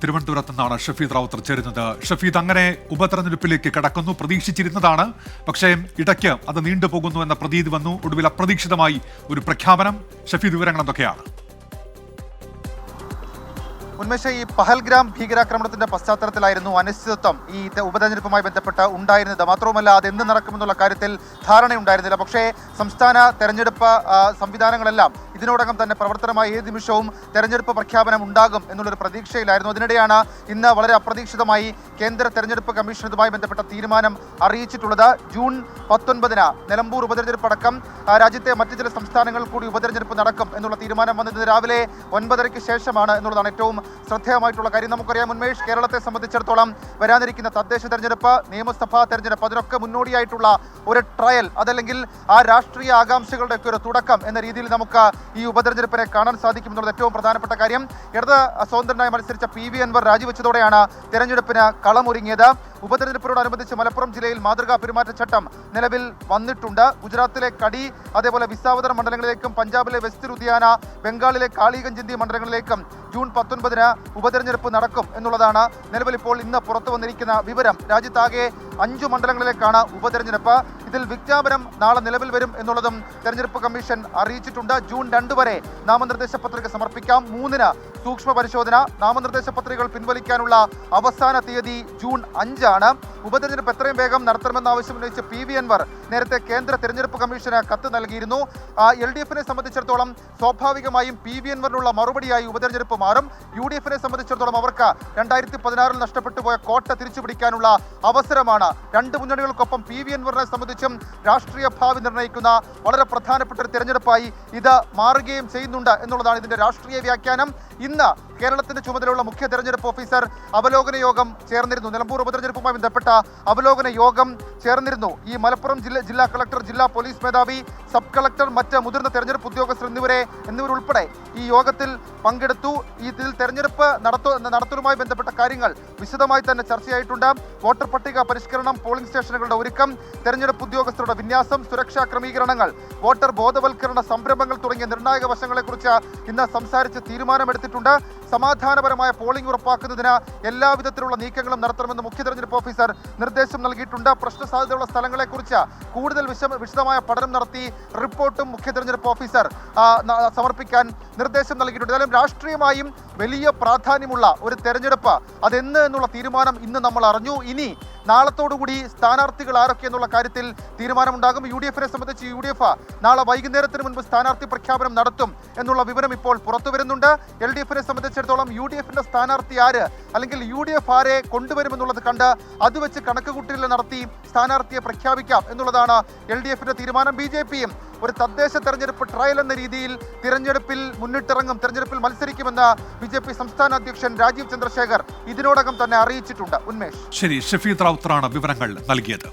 തിരുവനന്തപുരത്ത് നിന്നാണ് ഷഫീദ് റാവുത്തർ ചേരുന്നത്. ഷഫീദ്, അങ്ങനെ ഉപതെരഞ്ഞെടുപ്പിലേക്ക് കടക്കുന്നു, പ്രതീക്ഷിച്ചിരുന്നതാണ്. പക്ഷേ ഇടയ്ക്ക് അത് നീണ്ടുപോകുന്നു എന്ന പ്രതീതി വന്നു. ഒടുവിൽ അപ്രതീക്ഷിതമായി ഒരു പ്രഖ്യാപനം. ഷഫീദ്, വിവരങ്ങൾ എന്തൊക്കെയാണ്? ഉന്മേഷ, ഈ പഹൽഗ്രാം ഭീകരാക്രമണത്തിന്റെ പശ്ചാത്തലത്തിലായിരുന്നു അനിശ്ചിതത്വം ഈ ഉപതെരഞ്ഞെടുപ്പുമായി ബന്ധപ്പെട്ട് ഉണ്ടായിരുന്നത്. മാത്രവുമല്ല, അത് എന്ത് നടക്കുമെന്നുള്ള കാര്യത്തിൽ ധാരണയുണ്ടായിരുന്നില്ല. പക്ഷേ സംസ്ഥാന തെരഞ്ഞെടുപ്പ് സംവിധാനങ്ങളെല്ലാം ഇതിനോടകം തന്നെ പ്രവർത്തനമായി ഏത് നിമിഷവും തെരഞ്ഞെടുപ്പ് പ്രഖ്യാപനം ഉണ്ടാകും എന്നുള്ളൊരു പ്രതീക്ഷയിലായിരുന്നു. അതിനിടെയാണ് ഇന്ന് വളരെ അപ്രതീക്ഷിതമായി കേന്ദ്ര തെരഞ്ഞെടുപ്പ് കമ്മീഷൻ ഇതുമായി ബന്ധപ്പെട്ട തീരുമാനം അറിയിച്ചിട്ടുള്ളത്. ജൂൺ 19 നിലമ്പൂർ ഉപതെരഞ്ഞെടുപ്പ് അടക്കം രാജ്യത്തെ മറ്റു ചില സംസ്ഥാനങ്ങളിൽ കൂടി ഉപതെരഞ്ഞെടുപ്പ് നടക്കും എന്നുള്ള തീരുമാനം വന്നത് രാവിലെ 9:30 ശേഷമാണ് എന്നുള്ളതാണ് ഏറ്റവും ശ്രദ്ധേയമായിട്ടുള്ള കാര്യം. നമുക്കറിയാം ഉന്മേഷ്, കേരളത്തെ സംബന്ധിച്ചിടത്തോളം വരാനിരിക്കുന്ന തദ്ദേശ തെരഞ്ഞെടുപ്പ്, നിയമസഭാ തെരഞ്ഞെടുപ്പ്, അതിനൊക്കെ മുന്നോടിയായിട്ടുള്ള ഒരു ട്രയൽ, അതല്ലെങ്കിൽ ആ രാഷ്ട്രീയ ആകാംക്ഷകളുടെ ഒക്കെ ഒരു തുടക്കം എന്ന രീതിയിൽ നമുക്ക് ഈ ഉപതെരഞ്ഞെടുപ്പിനെ കാണാൻ സാധിക്കും എന്നുള്ളത് ഏറ്റവും പ്രധാനപ്പെട്ട കാര്യം. ഇടത് സ്വതന്ത്രനായി മത്സരിച്ച PV അൻവർ രാജിവെച്ചതോടെയാണ് തെരഞ്ഞെടുപ്പിന് കളമൊരുങ്ങിയത്. ഉപതെരഞ്ഞെടുപ്പിനോടനുബന്ധിച്ച് മലപ്പുറം ജില്ലയിൽ മാതൃകാ പെരുമാറ്റച്ചട്ടം നിലവിൽ വന്നിട്ടുണ്ട്. ഗുജറാത്തിലെ കടി, അതേപോലെ വിസാവദർ മണ്ഡലങ്ങളിലേക്കും പഞ്ചാബിലെ വെസ്റ്റ് ലുധിയാന, ബംഗാളിലെ കാളിഗഞ്ച് എന്നീ മണ്ഡലങ്ങളിലേക്കും ജൂൺ 19 ഉപതെരഞ്ഞെടുപ്പ് നടക്കും എന്നുള്ളതാണ് നിലവിൽ ഇപ്പോൾ ഇന്ന് പുറത്തു വന്നിരിക്കുന്ന വിവരം. രാജ്യത്താകെ 5 മണ്ഡലങ്ങളിലേക്കാണ് ഉപതെരഞ്ഞെടുപ്പ്. ഇതിൽ വിജ്ഞാപനം നാളെ നിലവിൽ വരും എന്നുള്ളതും തെരഞ്ഞെടുപ്പ് കമ്മീഷൻ അറിയിച്ചിട്ടുണ്ട്. ജൂൺ 2 വരെ നാമനിർദ്ദേശ പത്രിക സമർപ്പിക്കാം. 3 സൂക്ഷ്മ പരിശോധന. നാമനിർദ്ദേശ പത്രികകൾ പിൻവലിക്കാനുള്ള അവസാന തീയതി ജൂൺ 5 ആണ്. ഉപതെരഞ്ഞെടുപ്പ് എത്രയും വേഗം നടത്തണമെന്ന് ആവശ്യമുന്നയിച്ച് PV അൻവർ നേരത്തെ കേന്ദ്ര തെരഞ്ഞെടുപ്പ് കമ്മീഷന് കത്ത് നൽകിയിരുന്നു. LDF-നെ സംബന്ധിച്ചിടത്തോളം സ്വാഭാവികമായും PV അൻവറിനുള്ള മറുപടിയായി ഉപതെരഞ്ഞെടുപ്പ് മാറും. UDF-നെ സംബന്ധിച്ചിടത്തോളം അവർക്ക് 2016 നഷ്ടപ്പെട്ടു പോയ കോട്ട തിരിച്ചുപിടിക്കാനുള്ള അവസരമാണ്. രണ്ട് മുന്നണികൾക്കൊപ്പം PV അൻവറിനെ സംബന്ധിച്ചും രാഷ്ട്രീയ ഭാവി നിർണ്ണയിക്കുന്ന വളരെ പ്രധാനപ്പെട്ട ഒരു തെരഞ്ഞെടുപ്പായി ഇത് മാറുകയും ചെയ്യുന്നുണ്ട് എന്നുള്ളതാണ് ഇതിന്റെ രാഷ്ട്രീയ വ്യാഖ്യാനം. ഇന്ന് കേരളത്തിന്റെ ചുമതലയുള്ള മുഖ്യ തെരഞ്ഞെടുപ്പ് ഓഫീസർ അവലോകന യോഗം ചേർന്നിരുന്നു. നിലമ്പൂർ ഉപതെരഞ്ഞെടുപ്പുമായി ബന്ധപ്പെട്ട അവലോകന യോഗം ചേർന്നിരുന്നു. ഈ മലപ്പുറം ജില്ലാ കളക്ടർ, ജില്ലാ പോലീസ് മേധാവി, സബ് കളക്ടർ, മറ്റ് മുതിർന്ന തെരഞ്ഞെടുപ്പ് ഉദ്യോഗസ്ഥർ എന്നിവരുൾപ്പെടെ ഈ യോഗത്തിൽ പങ്കെടുത്തു. ഇതിൽ തെരഞ്ഞെടുപ്പ് നടത്തലുമായി ബന്ധപ്പെട്ട കാര്യങ്ങൾ വിശദമായി തന്നെ ചർച്ചയായിട്ടുണ്ട്. വോട്ടർ പട്ടിക പരിഷ്കരണം, പോളിംഗ് സ്റ്റേഷനുകളുടെ ഒരുക്കം, തെരഞ്ഞെടുപ്പ് ഉദ്യോഗസ്ഥരുടെ വിന്യാസം, സുരക്ഷാ ക്രമീകരണങ്ങൾ, വോട്ടർ ബോധവൽക്കരണ സംരംഭങ്ങൾ തുടങ്ങിയ നിർണായക വശങ്ങളെക്കുറിച്ച് ഇന്ന് സംസാരിച്ച് തീരുമാനമെടുത്തിട്ടുണ്ട്. സമാധാനപരമായ പോളിംഗ് ഉറപ്പാക്കുന്നതിന് എല്ലാവിധത്തിലുള്ള നീക്കങ്ങളും നടത്തണമെന്ന് മുഖ്യ തെരഞ്ഞെടുപ്പ് ഓഫീസർ നിർദ്ദേശം നൽകിയിട്ടുണ്ട്. പ്രശ്ന സാധ്യതയുള്ള സ്ഥലങ്ങളെക്കുറിച്ച് കൂടുതൽ വിശദമായ പഠനം നടത്തി റിപ്പോർട്ടും മുഖ്യ തെരഞ്ഞെടുപ്പ് ഓഫീസർ സമർപ്പിക്കാൻ നിർദ്ദേശം നൽകിയിട്ടുണ്ട്. ഏതായാലും രാഷ്ട്രീയമായും വലിയ പ്രാധാന്യമുള്ള ഒരു തെരഞ്ഞെടുപ്പ് അതെന്ന് എന്നുള്ള തീരുമാനം ഇന്ന് നമ്മൾ അറിഞ്ഞു. ഇനി നാളത്തോടുകൂടി സ്ഥാനാർത്ഥികൾ ആരൊക്കെ എന്നുള്ള കാര്യത്തിൽ തീരുമാനമുണ്ടാകും. UDF-നെ സംബന്ധിച്ച് UDF നാളെ വൈകുന്നേരത്തിന് മുൻപ് സ്ഥാനാർത്ഥി പ്രഖ്യാപനം നടത്തും എന്നുള്ള വിവരം ഇപ്പോൾ പുറത്തു വരുന്നുണ്ട്. LDF-നെ സംബന്ധിച്ചിടത്തോളം UDF-ന്റെ സ്ഥാനാർത്ഥി ആര്, അല്ലെങ്കിൽ UDF ആരെ കൊണ്ടുവരുമെന്നുള്ളത് കണ്ട് അത് വെച്ച് കണക്കുകൂട്ടൽ നടത്തി സ്ഥാനാർത്ഥിയെ പ്രഖ്യാപിക്കാം എന്നുള്ളതാണ് LDF-ന്റെ തീരുമാനം. BJP-യും ഒരു തദ്ദേശ തെരഞ്ഞെടുപ്പ് ട്രയൽ എന്ന രീതിയിൽ തെരഞ്ഞെടുപ്പിൽ മുന്നിട്ടിറങ്ങും, തെരഞ്ഞെടുപ്പിൽ മത്സരിക്കുമെന്ന് BJP സംസ്ഥാന അധ്യക്ഷൻ രാജീവ് ചന്ദ്രശേഖർ ഇതിനോടകം തന്നെ അറിയിച്ചിട്ടുണ്ട്. ഉന്മേഷ്, ശരി. ഷഫീദ് റാവുത്തറാണ് വിവരങ്ങൾ നൽകിയത്.